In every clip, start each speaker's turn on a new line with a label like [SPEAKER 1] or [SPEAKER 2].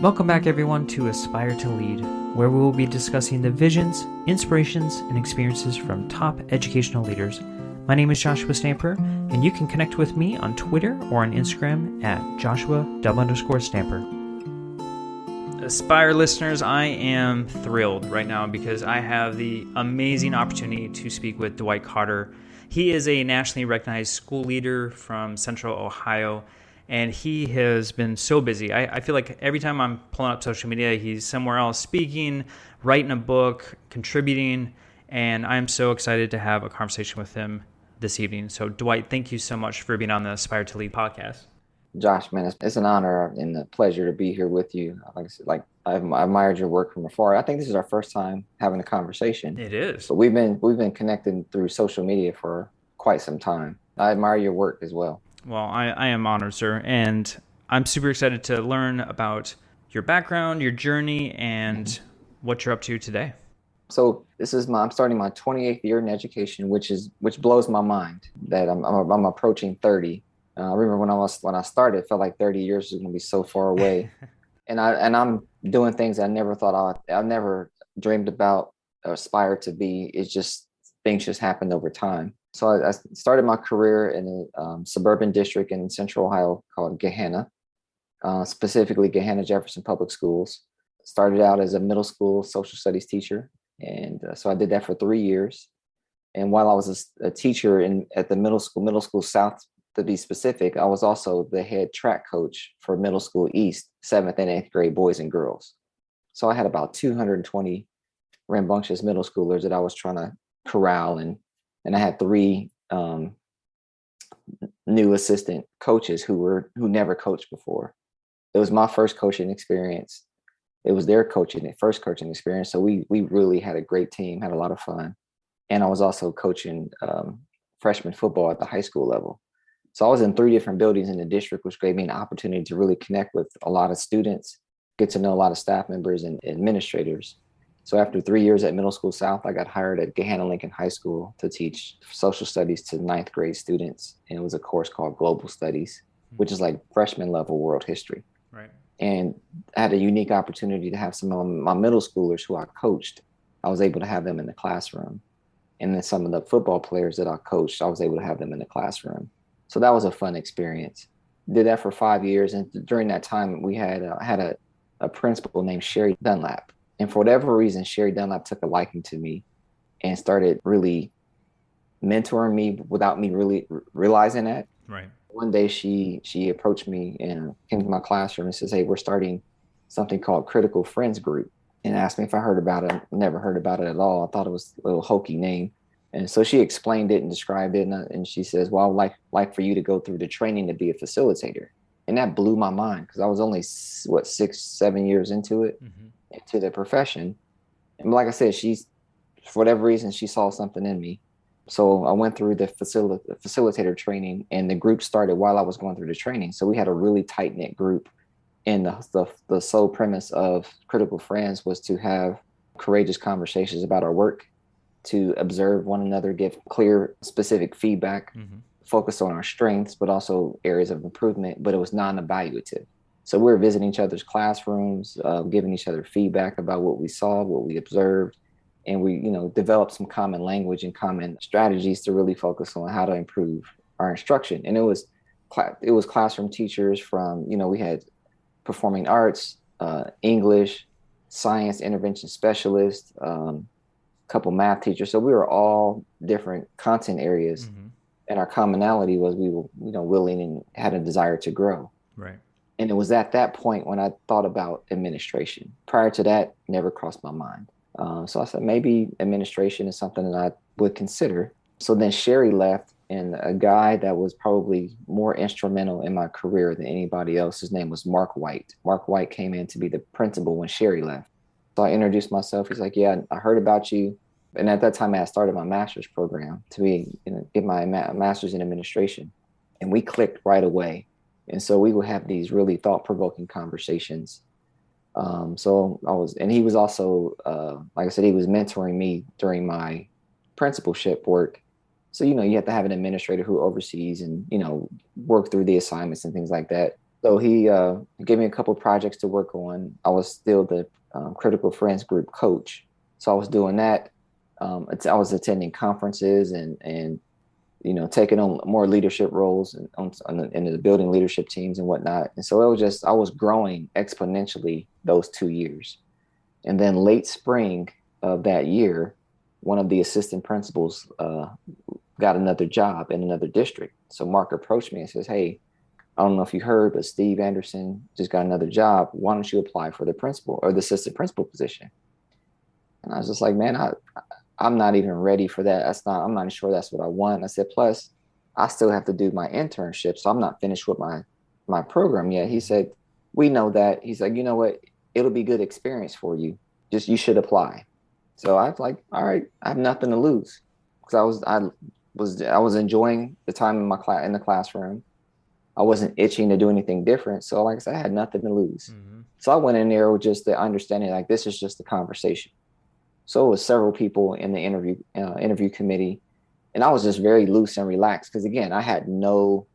[SPEAKER 1] Welcome back, everyone, to Aspire to Lead, where we will be discussing the visions, inspirations, and experiences from top educational leaders. My name is Joshua Stamper, and you can connect with me on Twitter or on Instagram at Joshua_Stamper. Aspire listeners, I am thrilled right now because I have the amazing opportunity to speak with Dwight Carter. He is a nationally recognized school leader from Central Ohio, and he has been so busy. I feel like every time I'm pulling up social media, he's somewhere else speaking, writing a book, contributing, and I'm so excited to have a conversation with him this evening. So Dwight, thank you so much for being on the Aspire to Lead podcast.
[SPEAKER 2] Josh, man, it's an honor and a pleasure to be here with you. Like I said, I've admired your work from afar. I think this is our first time having a conversation.
[SPEAKER 1] It is.
[SPEAKER 2] But we've been connected through social media for quite some time. I admire your work as well.
[SPEAKER 1] Well, I am honored, sir, and I'm super excited to learn about your background, your journey, and what you're up to today.
[SPEAKER 2] So I'm starting my 28th year in education, which blows my mind that I'm approaching 30. I remember when I started, it felt like 30 years was going to be so far away, and I'm doing things I never thought I never dreamed about or aspired to be. It's just things just happened over time. So I started my career in a suburban district in Central Ohio called Gahanna, specifically Gahanna Jefferson Public Schools. Started out as a middle school social studies teacher, and so I did that for 3 years. And while I was a teacher at the middle school South, to be specific, I was also the head track coach for middle school East, 7th and 8th grade boys and girls. So I had about 220 rambunctious middle schoolers that I was trying to corral, and I had 3 new assistant coaches who never coached before. It was my first coaching experience. It was their first coaching experience. So we really had a great team, had a lot of fun. And I was also coaching freshman football at the high school level. So I was in 3 different buildings in the district, which gave me an opportunity to really connect with a lot of students, get to know a lot of staff members and administrators. So after 3 years at Middle School South, I got hired at Gahanna Lincoln High School to teach social studies to 9th grade students. And it was a course called Global Studies, which is like freshman level world history.
[SPEAKER 1] Right.
[SPEAKER 2] And I had a unique opportunity to have some of my middle schoolers who I coached. I was able to have them in the classroom. And then some of the football players that I coached, I was able to have them in the classroom. So that was a fun experience. Did that for 5 years. And during that time, we had a principal named Sherry Dunlap. And for whatever reason, Sherry Dunlap took a liking to me and started really mentoring me without me really realizing that.
[SPEAKER 1] Right.
[SPEAKER 2] One day she approached me and came to my classroom and says, "Hey, we're starting something called Critical Friends Group," and asked me if I heard about it. Never heard about it at all. I thought it was a little hokey name. And so she explained it and described it. And she says, "Well, I would like for you to go through the training to be a facilitator." And that blew my mind because I was only 6-7 years into it. Into the profession. And like I said, for whatever reason, she saw something in me. So I went through the facilitator training, and the group started while I was going through the training. So we had a really tight-knit group. And the sole premise of Critical Friends was to have courageous conversations about our work, to observe one another, give clear, specific feedback, focus on our strengths, but also areas of improvement, but it was non-evaluative. So we were visiting each other's classrooms, giving each other feedback about what we saw, what we observed, and we, developed some common language and common strategies to really focus on how to improve our instruction. And it was classroom teachers from, we had performing arts, English, science intervention specialists, a couple math teachers. So we were all different content areas, and our commonality was we were, willing and had a desire to grow.
[SPEAKER 1] Right.
[SPEAKER 2] And it was at that point when I thought about administration. Prior to that, never crossed my mind. So I said, maybe administration is something that I would consider. So then Sherry left, and a guy that was probably more instrumental in my career than anybody else, his name was Mark White. Mark White came in to be the principal when Sherry left. So I introduced myself. He's like, "Yeah, I heard about you." And at that time, I had started my master's program to get my master's in administration. And we clicked right away. And so we would have these really thought-provoking conversations. And he was also, like I said, he was mentoring me during my principalship work. So, you have to have an administrator who oversees and, work through the assignments and things like that. So he gave me a couple projects to work on. I was still the critical friends group coach. So I was doing that. I was attending conferences and taking on more leadership roles in the building leadership teams and whatnot. And so it was just, I was growing exponentially those 2 years. And then late spring of that year, one of the assistant principals got another job in another district. So Mark approached me and says, "Hey, I don't know if you heard, but Steve Anderson just got another job. Why don't you apply for the principal or the assistant principal position?" And I was just like, "Man, I'm not even ready for that. I'm not sure that's what I want." I said, "Plus, I still have to do my internship, so I'm not finished with my program yet." He said, "We know that." He's like, "You know what? It'll be good experience for you. Just, you should apply." So I was like, "All right, I have nothing to lose," because I was enjoying the time in the classroom. I wasn't itching to do anything different. So like I said, I had nothing to lose. Mm-hmm. So I went in there with just the understanding, like, this is just a conversation. So it was several people in the interview committee, and I was just very loose and relaxed because, again, I had no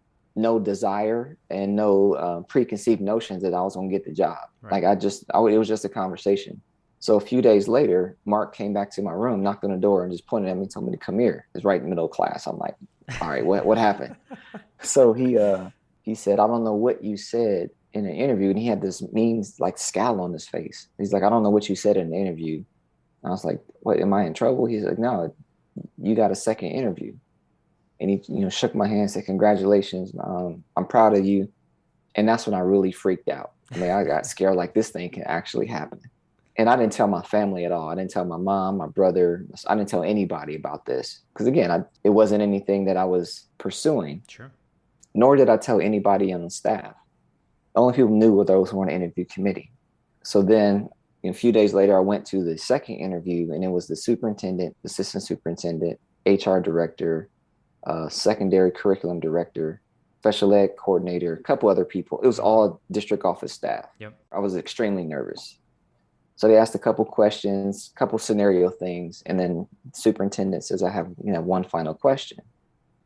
[SPEAKER 2] desire and no preconceived notions that I was going to get the job. Right. Like it was just a conversation. So a few days later, Mark came back to my room, knocked on the door, and just pointed at me and told me to come here. It was right in the middle of class. I'm like, "All right, what happened?" So he said, "I don't know what you said in the interview," and he had this mean, like, scowl on his face. He's like, "I don't know what you said in the interview." And I was like, "What, am I in trouble?" He's like, "No, you got a second interview." And he, shook my hand, said, "Congratulations. I'm proud of you." And that's when I really freaked out. I mean, I got scared, like, this thing can actually happen. And I didn't tell my family at all. I didn't tell my mom, my brother. I didn't tell anybody about this. Because, again, it wasn't anything that I was pursuing.
[SPEAKER 1] Sure.
[SPEAKER 2] Nor did I tell anybody on the staff. The only people knew were those who were on the interview committee. So then a few days later, I went to the second interview, and it was the superintendent, assistant superintendent, HR director, secondary curriculum director, special ed coordinator, a couple other people. It was all district office staff.
[SPEAKER 1] Yep.
[SPEAKER 2] I was extremely nervous. So they asked a couple questions, couple scenario things, and then the superintendent says, "I have one final question."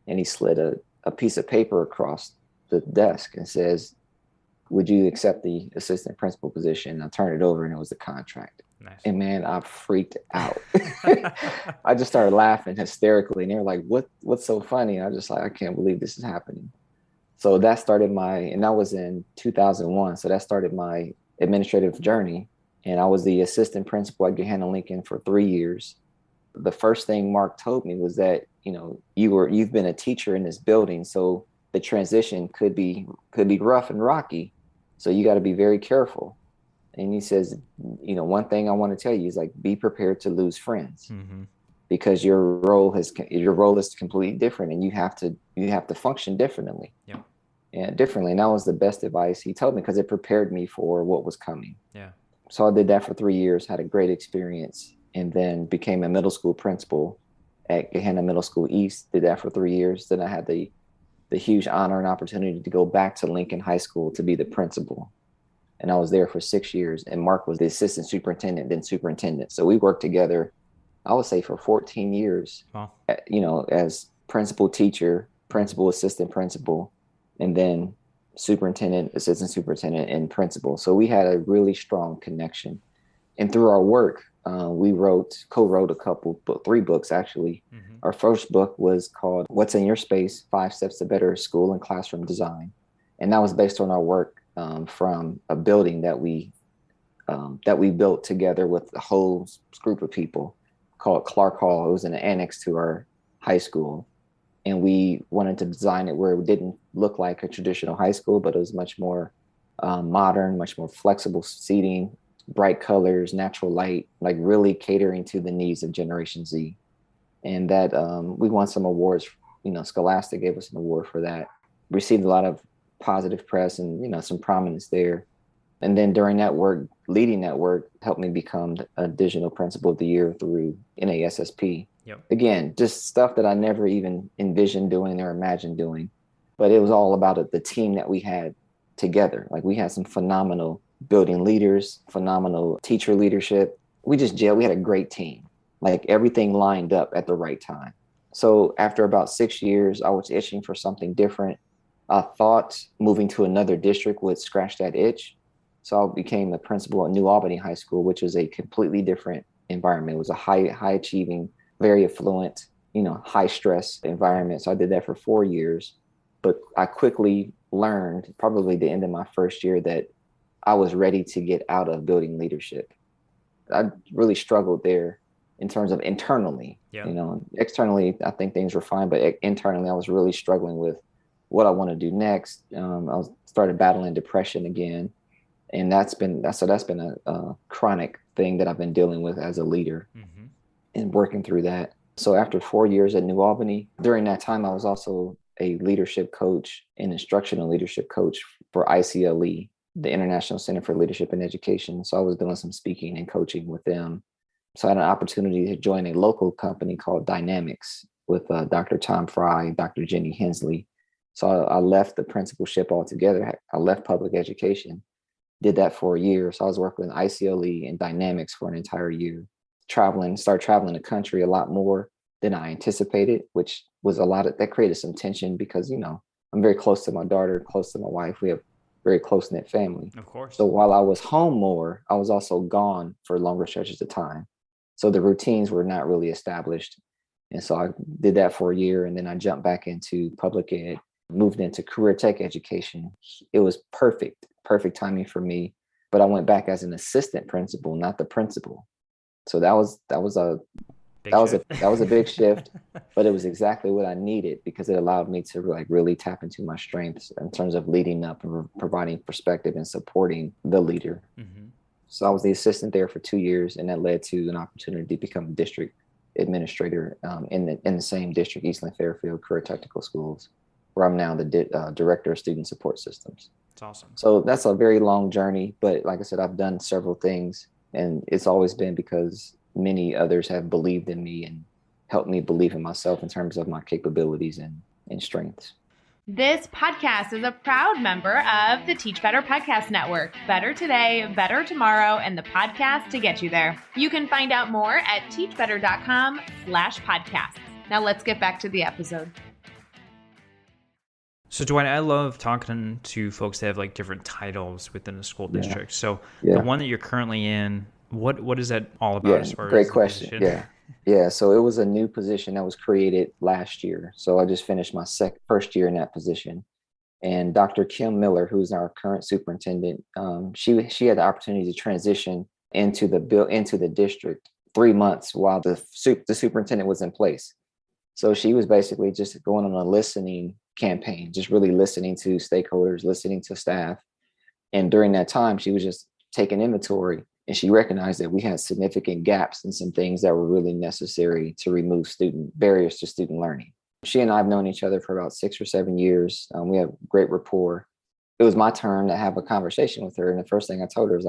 [SPEAKER 2] And he slid a piece of paper across the desk and says, "Would you accept the assistant principal position?" I turned it over, and it was the contract. Nice. And man, I freaked out. I just started laughing hysterically, and they were like, what's so funny? And I was just like, I can't believe this is happening. So that started and that was in 2001. So that started my administrative journey. And I was the assistant principal at Gahanna Lincoln for 3 years. The first thing Mark told me was that, you've been a teacher in this building, so the transition could be rough and rocky. So you got to be very careful. And he says, one thing I want to tell you is, like, be prepared to lose friends, mm-hmm. because your role is completely different, and you have to function differently. Yeah. And differently. And that was the best advice he told me, because it prepared me for what was coming. Yeah. So I did that for 3 years, had a great experience, and then became a middle school principal at Gahanna Middle School East. Did that for 3 years. Then I had the huge honor and opportunity to go back to Lincoln High School to be the principal. And I was there for 6 years. And Mark was the assistant superintendent, then superintendent. So we worked together, I would say, for 14 years, wow. As principal, teacher, principal, assistant principal, and then superintendent, assistant superintendent, and principal. So we had a really strong connection. And through our work, we co-wrote 3 books, actually. Mm-hmm. Our first book was called What's in Your Space? 5 Steps to Better School and Classroom Design. And that was based on our work from a building that we built together with a whole group of people called Clark Hall. It was in an annex to our high school. And we wanted to design it where it didn't look like a traditional high school, but it was much more modern, much more flexible seating, bright colors, natural light, like really catering to the needs of Generation Z. And that we won some awards. Scholastic gave us an award for that. Received a lot of positive press and, some prominence there. And then during that work, leading that work helped me become a digital principal of the year through NASSP. Yep. Again, just stuff that I never even envisioned doing or imagined doing. But it was all about the team that we had together. Like, we had some phenomenal building leaders, phenomenal teacher leadership. We had a great team. Like, everything lined up at the right time. So after about 6 years, I was itching for something different. I thought moving to another district would scratch that itch. So I became a principal at New Albany High School, which was a completely different environment. It was a high achieving, very affluent, high stress environment. So I did that for 4 years. But I quickly learned, probably the end of my first year, that I was ready to get out of building leadership. I really struggled there in terms of internally.
[SPEAKER 1] Yeah.
[SPEAKER 2] Externally, I think things were fine, but internally, I was really struggling with what I want to do next. Started battling depression again, and that's been a chronic thing that I've been dealing with as a leader and working through that. So after 4 years at New Albany, during that time, I was also a leadership coach and instructional leadership coach for ICLE, the International Center for Leadership and Education. So I was doing some speaking and coaching with them. So I had an opportunity to join a local company called Dynamics with Dr. Tom Fry, Dr. Jenny Hensley. So I left the principalship altogether. I left public education, did that for a year. So I was working with ICLE and Dynamics for an entire year, started traveling the country a lot more than I anticipated, which was that created some tension because, I'm very close to my daughter, close to my wife. We have very close-knit family.
[SPEAKER 1] Of course.
[SPEAKER 2] So while I was home more, I was also gone for longer stretches of time. So the routines were not really established. And so I did that for a year, and then I jumped back into public ed, moved into career tech education. It was perfect timing for me. But I went back as an assistant principal, not the principal. So that was a big shift, but it was exactly what I needed because it allowed me to really tap into my strengths in terms of leading up and providing perspective and supporting the leader. So I was the assistant there for 2 years, and that led to an opportunity to become a district administrator in the same district, Eastland-Fairfield Career Technical Schools, where I'm now the director of student support systems.
[SPEAKER 1] That's awesome.
[SPEAKER 2] So that's a very long journey, but like I said, I've done several things, and it's always been because many others have believed in me and helped me believe in myself in terms of my capabilities and strengths.
[SPEAKER 3] This podcast is a proud member of the Teach Better Podcast Network. Better today, better tomorrow, and the podcast to get you there. You can find out more at teachbetter.com/podcasts. Now let's get back to the episode.
[SPEAKER 1] So Dwight, I love talking to folks that have different titles within the school district. So the one that you're currently in, what is that all about? As far
[SPEAKER 2] great
[SPEAKER 1] as
[SPEAKER 2] question. Yeah. So it was a new position that was created last year. So I just finished my first year in that position. And Dr. Kim Miller, who's our current superintendent, she had the opportunity to transition into the district 3 months while the superintendent was in place. So she was basically just going on a listening campaign, just really listening to stakeholders, listening to staff. And during that time, she was just taking inventory. And she recognized that we had significant gaps in some things that were really necessary to remove barriers to student learning. She and I have known each other for about 6 or 7 years. We have great rapport. It was my turn to have a conversation with her. And the first thing I told her was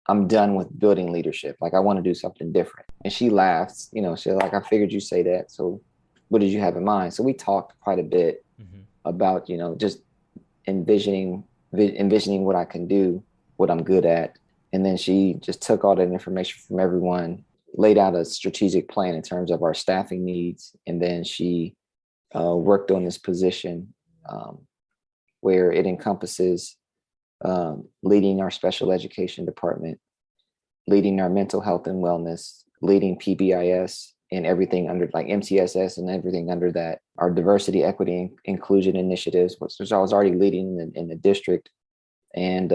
[SPEAKER 2] I'm done with building leadership. I want to do something different. And she laughed, she was I figured you'd say that. So what did you have in mind? So we talked quite a bit about, just envisioning what I can do, what I'm good at. And then she just took all that information from everyone, laid out a strategic plan in terms of our staffing needs. And then she worked on this position where it encompasses leading our special education department, leading our mental health and wellness, leading PBIS and everything under MTSS and everything under that, our diversity, equity, and inclusion initiatives, which I was already leading in the district, and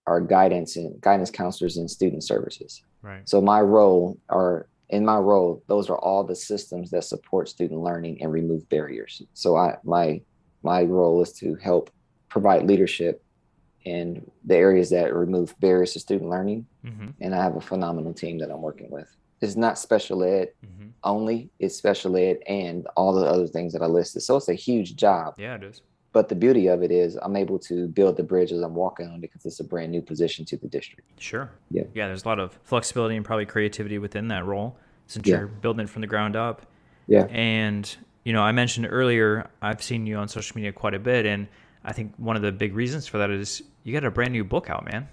[SPEAKER 2] our guidance counselors and student services.
[SPEAKER 1] Right.
[SPEAKER 2] So in my role, those are all the systems that support student learning and remove barriers. So my role is to help provide leadership in the areas that remove barriers to student learning. And I have a phenomenal team that I'm working with. It's not special ed only, it's special ed and all the other things that I listed. So it's a huge job.
[SPEAKER 1] Yeah, it is.
[SPEAKER 2] But the beauty of it is I'm able to build the bridge as I'm walking on because it's a brand new position to the district.
[SPEAKER 1] Sure.
[SPEAKER 2] Yeah.
[SPEAKER 1] Yeah, there's a lot of flexibility and probably creativity within that role since you're building it from the ground up.
[SPEAKER 2] Yeah.
[SPEAKER 1] And, I mentioned earlier, I've seen you on social media quite a bit. And I think one of the big reasons for that is you got a brand new book out, man.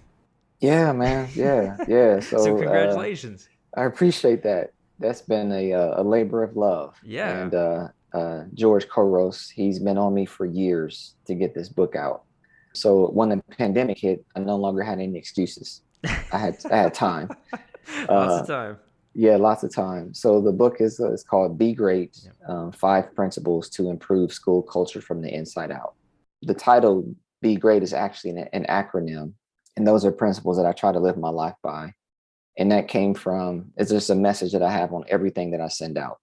[SPEAKER 2] Yeah, man. Yeah. So
[SPEAKER 1] congratulations.
[SPEAKER 2] I appreciate that. That's been a labor of love.
[SPEAKER 1] Yeah.
[SPEAKER 2] And George Koros, he's been on me for years to get this book out. So when the pandemic hit, I no longer had any excuses. I had time.
[SPEAKER 1] Lots of time.
[SPEAKER 2] Yeah, lots of time. So the book is called Be Great,
[SPEAKER 1] Yep.
[SPEAKER 2] 5 Principles to Improve School Culture from the Inside Out. The title Be Great is actually an acronym. And those are principles that I try to live my life by. And that came from, it's just a message that I have on everything that I send out.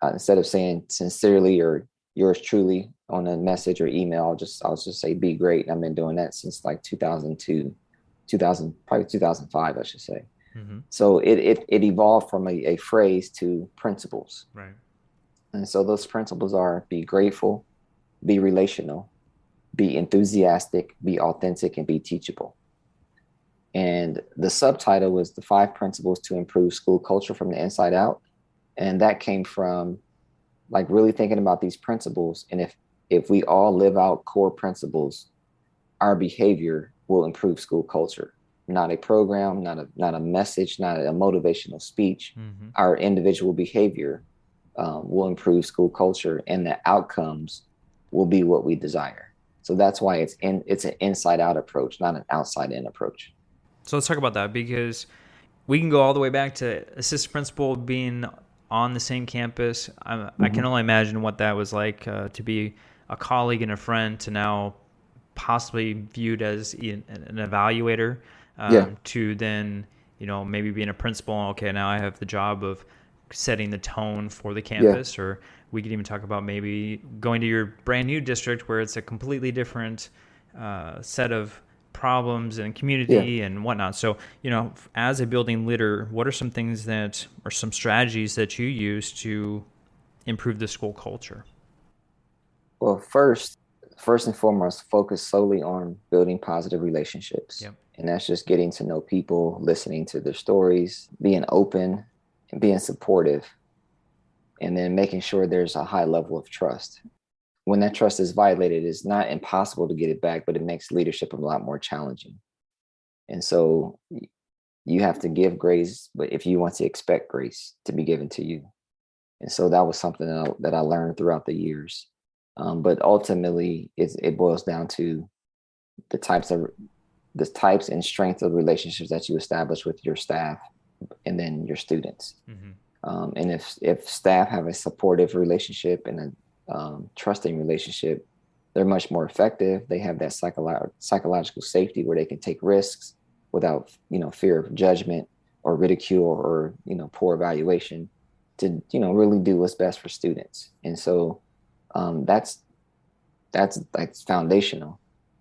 [SPEAKER 2] Instead of saying sincerely or yours truly on a message or email, I'll just say be great. And I've been doing that since like 2002, probably 2005, I should say.
[SPEAKER 1] Mm-hmm.
[SPEAKER 2] So it evolved from a phrase to principles.
[SPEAKER 1] Right.
[SPEAKER 2] And so those principles are be grateful, be relational, be enthusiastic, be authentic, and be teachable. And the subtitle was the 5 Principles to Improve School Culture from the Inside Out. And that came from like really thinking about these principles. And if we all live out core principles, our behavior will improve school culture. Not a program, not a message, not a motivational speech.
[SPEAKER 1] Mm-hmm.
[SPEAKER 2] Our individual behavior will improve school culture, and the outcomes will be what we desire. So that's why it's an inside out approach, not an outside in approach.
[SPEAKER 1] So let's talk about that, because we can go all the way back to assistant principal being on the same campus. I can only imagine what that was like to be a colleague and a friend to now possibly viewed as an evaluator, to then, maybe being a principal. Okay, now I have the job of setting the tone for the campus. Or we could even talk about maybe going to your brand new district where it's a completely different set of problems and community and whatnot. So, as a building leader, what are some things that or some strategies that you use to improve the school culture?
[SPEAKER 2] Well, first and foremost, focus solely on building positive relationships.
[SPEAKER 1] Yep.
[SPEAKER 2] And that's just getting to know people, listening to their stories, being open and being supportive, and then making sure there's a high level of trust. When that trust is violated, it's not impossible to get it back, but it makes leadership a lot more challenging. And so you have to give grace, but if you want to expect grace to be given to you. And so that was something that I learned throughout the years. But ultimately, it boils down to the types and strength of relationships that you establish with your staff and then your students. Mm-hmm. And if staff have a supportive relationship and a trusting relationship, they're much more effective. They have that psychological safety where they can take risks without, fear of judgment or ridicule or, poor evaluation to, really do what's best for students. And so that's like foundational.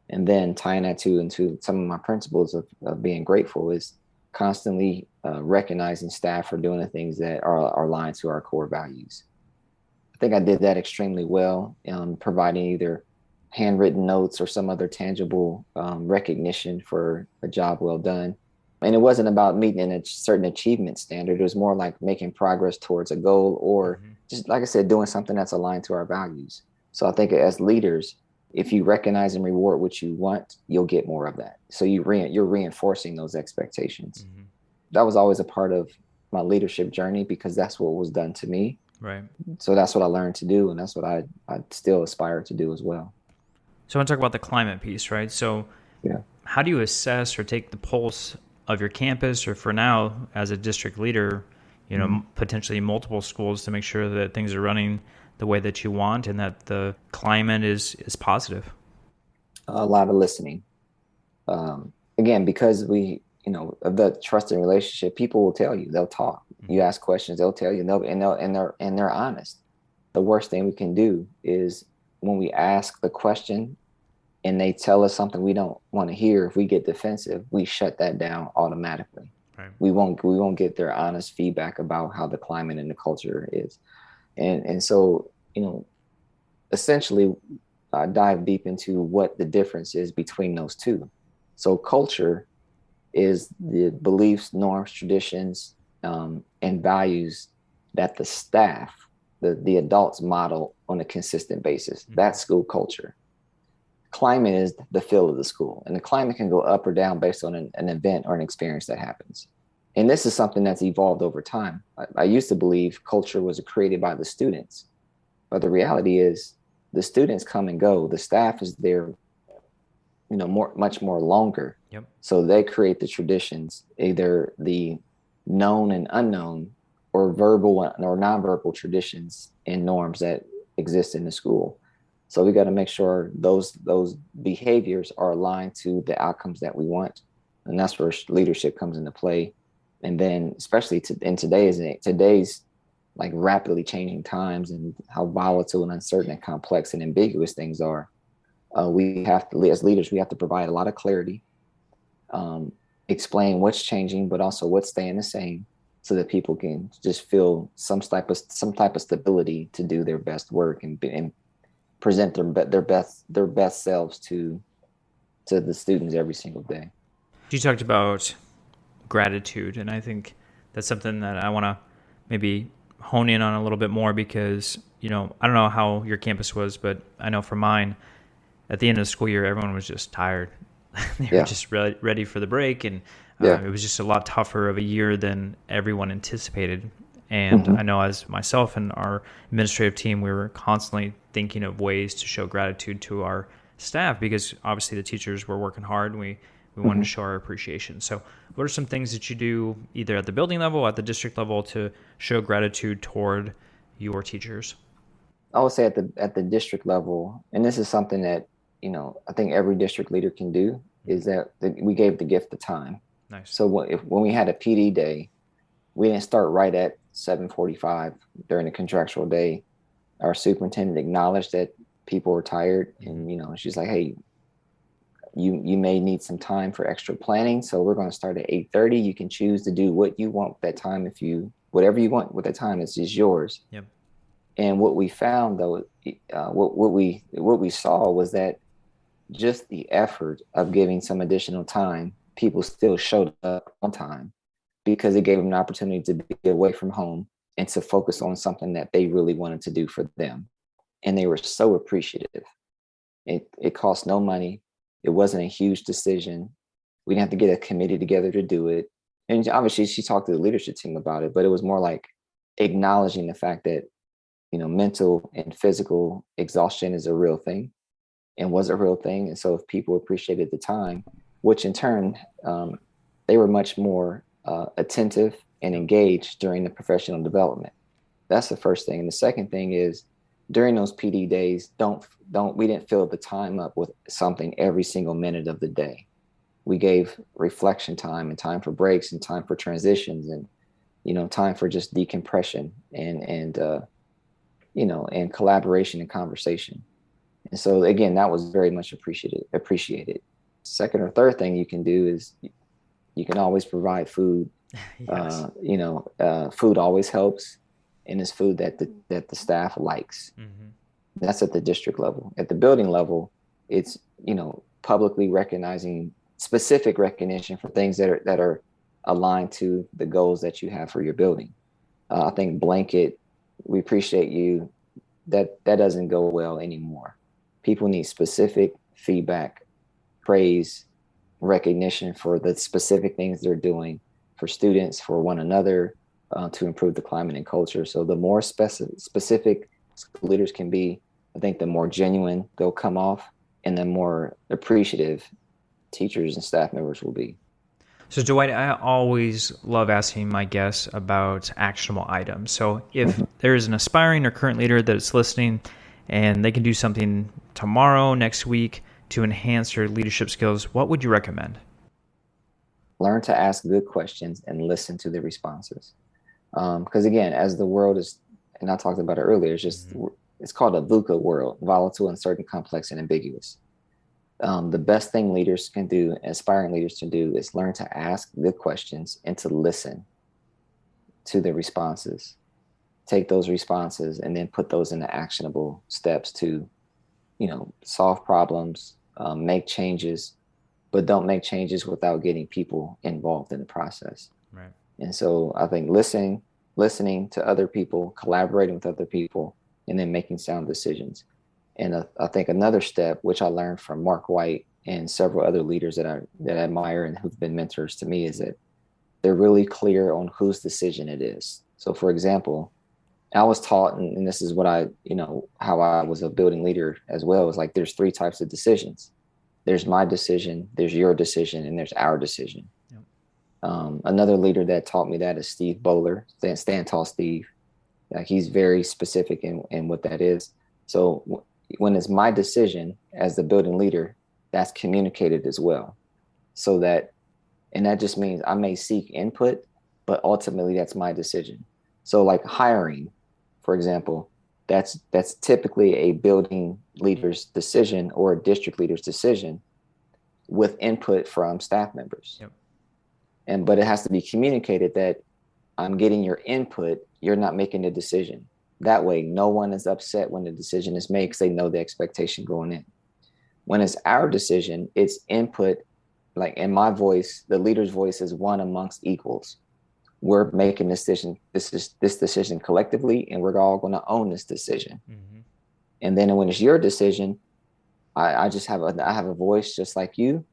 [SPEAKER 2] And then tying that into some of my principles of being grateful is constantly recognizing staff for doing the things that are aligned to our core values. I think I did that extremely well, providing either handwritten notes or some other tangible recognition for a job well done. And it wasn't about meeting a certain achievement standard. It was more like making progress towards a goal or just, like I said, doing something that's aligned to our values. So I think as leaders, if you recognize and reward what you want, you'll get more of that. So you're reinforcing those expectations. Mm-hmm. That was always a part of my leadership journey because that's what was done to me.
[SPEAKER 1] Right.
[SPEAKER 2] So that's what I learned to do, and that's what I still aspire to do as well.
[SPEAKER 1] So I want to talk about the climate piece, right? So how do you assess or take the pulse of your campus, or for now, as a district leader, potentially multiple schools, to make sure that things are running the way that you want and that the climate is positive?
[SPEAKER 2] A lot of listening. Again, because of the trust and relationship, people will tell you, they'll talk. You ask questions, they'll tell you, and they're honest. The worst thing we can do is when we ask the question and they tell us something we don't want to hear. If we get defensive, we shut that down automatically. Right. We won't get their honest feedback about how the climate and the culture is. And so, essentially dive deep into what the difference is between those two. So culture is the beliefs, norms, traditions, and values that the staff, the adults model on a consistent basis. Mm-hmm. That's school culture. Climate is the feel of the school, and the climate can go up or down based on an event or an experience that happens. And this is something that's evolved over time. I used to believe culture was created by the students, But the reality is the students come and go. The staff is there, much more longer.
[SPEAKER 1] Yep.
[SPEAKER 2] So they create the traditions, either the known and unknown, or verbal or nonverbal traditions and norms that exist in the school. So we got to make sure those behaviors are aligned to the outcomes that we want. And that's where leadership comes into play. And then especially in today's like rapidly changing times and how volatile and uncertain and complex and ambiguous things are, we have to, as leaders, we have to provide a lot of clarity, explain what's changing, but also what's staying the same, so that people can just feel some type of stability to do their best work and present their best selves to the students every single day.
[SPEAKER 1] You talked about gratitude, and I think that's something that I want to maybe hone in on a little bit more, because I don't know how your campus was, but I know for mine, at the end of the school year, everyone was just tired. They were just ready for the break, and it was just a lot tougher of a year than everyone anticipated. And I know as myself and our administrative team, we were constantly thinking of ways to show gratitude to our staff, because obviously the teachers were working hard, and we wanted to show our appreciation. So what are some things that you do either at the building level, at the district level, to show gratitude toward your teachers?
[SPEAKER 2] I would say at the district level, and this is something that, I think every district leader can do, is that we gave the gift of time.
[SPEAKER 1] Nice.
[SPEAKER 2] So when we had a PD day, we didn't start right at 7:45 during the contractual day. Our superintendent acknowledged that people were tired, and she's like, "Hey, you may need some time for extra planning, so we're going to start at 8:30. You can choose to do what you want with that time. Whatever you want with that time, it's just yours."
[SPEAKER 1] Yep.
[SPEAKER 2] And what we found, though, what we saw was that just the effort of giving some additional time, people still showed up on time, because it gave them an opportunity to be away from home and to focus on something that they really wanted to do for them. And they were so appreciative. It cost no money. It wasn't a huge decision. We didn't have to get a committee together to do it. And obviously she talked to the leadership team about it, but it was more like acknowledging the fact that, mental and physical exhaustion is a real thing and was a real thing. And so if people appreciated the time, which in turn, they were much more attentive and engaged during the professional development. That's the first thing. And the second thing is, during those PD days, we didn't fill the time up with something every single minute of the day. We gave reflection time and time for breaks and time for transitions and, time for just decompression and collaboration and conversation. And so again, that was very much appreciated. Second or third thing you can do is you can always provide food.
[SPEAKER 1] Yes.
[SPEAKER 2] Food always helps, and it's food that the staff likes. That's at the district level. At the building level, it's publicly recognizing specific recognition for things that are aligned to the goals that you have for your building. I think blanket, we appreciate you, that doesn't go well anymore. People need specific feedback, praise, recognition for the specific things they're doing for students, for one another, to improve the climate and culture. So the more specific leaders can be, I think the more genuine they'll come off, and the more appreciative teachers and staff members will be.
[SPEAKER 1] So Dwight, I always love asking my guests about actionable items. So if there is an aspiring or current leader that is listening and they can do something tomorrow, next week to enhance their leadership skills, what would you recommend?
[SPEAKER 2] Learn to ask good questions and listen to the responses. Because again, as the world is, and I talked about it earlier, it's called a VUCA world, volatile, uncertain, complex, and ambiguous. The best thing leaders can do, aspiring leaders can do, is learn to ask good questions and to listen to the responses. Take those responses and then put those into actionable steps to, solve problems, make changes, but don't make changes without getting people involved in the process.
[SPEAKER 1] Right.
[SPEAKER 2] And so I think listening to other people, collaborating with other people, and then making sound decisions. And I think another step, which I learned from Mark White and several other leaders that I admire and who've been mentors to me, is that they're really clear on whose decision it is. So for example, I was taught, and this is what how I was a building leader as well, is like there's three types of decisions. There's my decision, there's your decision, and there's our decision. Yep. Another leader that taught me that is Steve Bowler, Stand Tall Steve. Like he's very specific in what that is. So when it's my decision as the building leader, that's communicated as well. So that just means I may seek input, but ultimately that's my decision. So like hiring, for example, that's typically a building leader's decision or a district leader's decision with input from staff members. Yep. But it has to be communicated that I'm getting your input, you're not making the decision. That way, no one is upset when the decision is made because they know the expectation going in. When it's our decision, it's input, like in my voice, the leader's voice is one amongst equals. We're making this decision collectively, and we're all going to own this decision. Mm-hmm. And then when it's your decision, I have a voice just like you,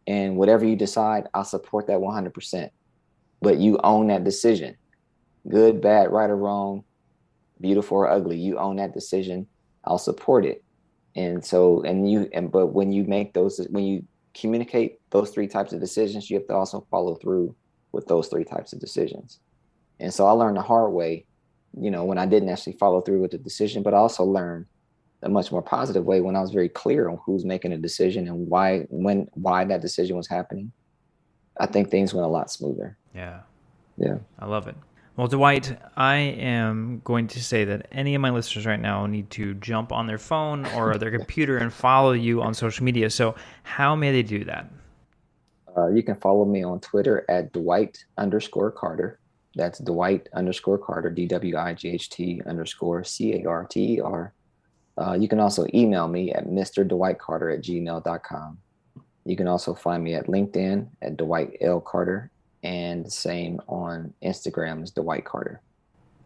[SPEAKER 2] and whatever you decide, I'll support that 100%. But you own that decision, good, bad, right or wrong, beautiful or ugly. You own that decision. I'll support it. But when you communicate those three types of decisions, you have to also follow through with those three types of decisions. And so I learned the hard way, when I didn't actually follow through with the decision, but I also learned a much more positive way when I was very clear on who's making a decision and why that decision was happening. I think things went a lot smoother.
[SPEAKER 1] Yeah.
[SPEAKER 2] Yeah.
[SPEAKER 1] I love it. Well, Dwight, I am going to say that any of my listeners right now need to jump on their phone or their computer and follow you on social media. So how may they do that?
[SPEAKER 2] You can follow me on Twitter at Dwight_Carter. That's Dwight_Carter, DWIGHT_CARTER. You can also email me at mrdwightcarter@gmail.com. You can also find me at LinkedIn at Dwight L. Carter, and the same on Instagram as Dwight Carter.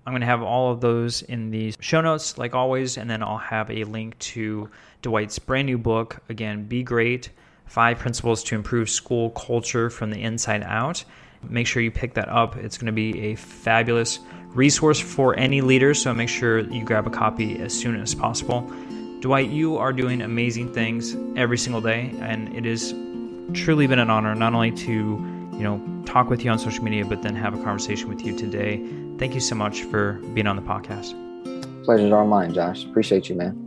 [SPEAKER 1] I'm going to have all of those in the show notes, like always, and then I'll have a link to Dwight's brand new book, again, Be Great, 5 Principles to Improve School Culture from the Inside Out. Make sure you pick that up. It's going to be a fabulous resource for any leader, so make sure you grab a copy as soon as possible. Dwight, you are doing amazing things every single day, and it has truly been an honor not only to talk with you on social media, but then have a conversation with you today. Thank you so much for being on the podcast.
[SPEAKER 2] Pleasure's all mine, Josh. Appreciate you, man.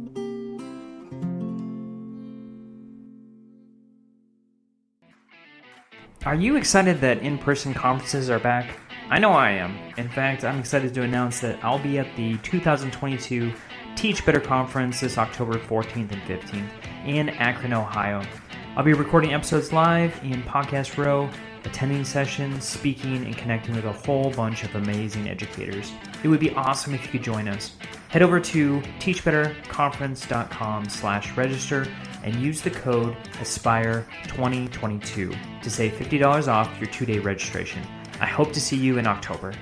[SPEAKER 1] Are you excited that in-person conferences are back? I know I am. In fact, I'm excited to announce that I'll be at the 2022 Teach Better Conference this October 14th and 15th in Akron, Ohio. I'll be recording episodes live in Podcast Row, attending sessions, speaking, and connecting with a whole bunch of amazing educators. It would be awesome if you could join us. Head over to teachbetterconference.com/register and use the code ASPIRE2022 to save $50 off your 2-day registration. I hope to see you in October.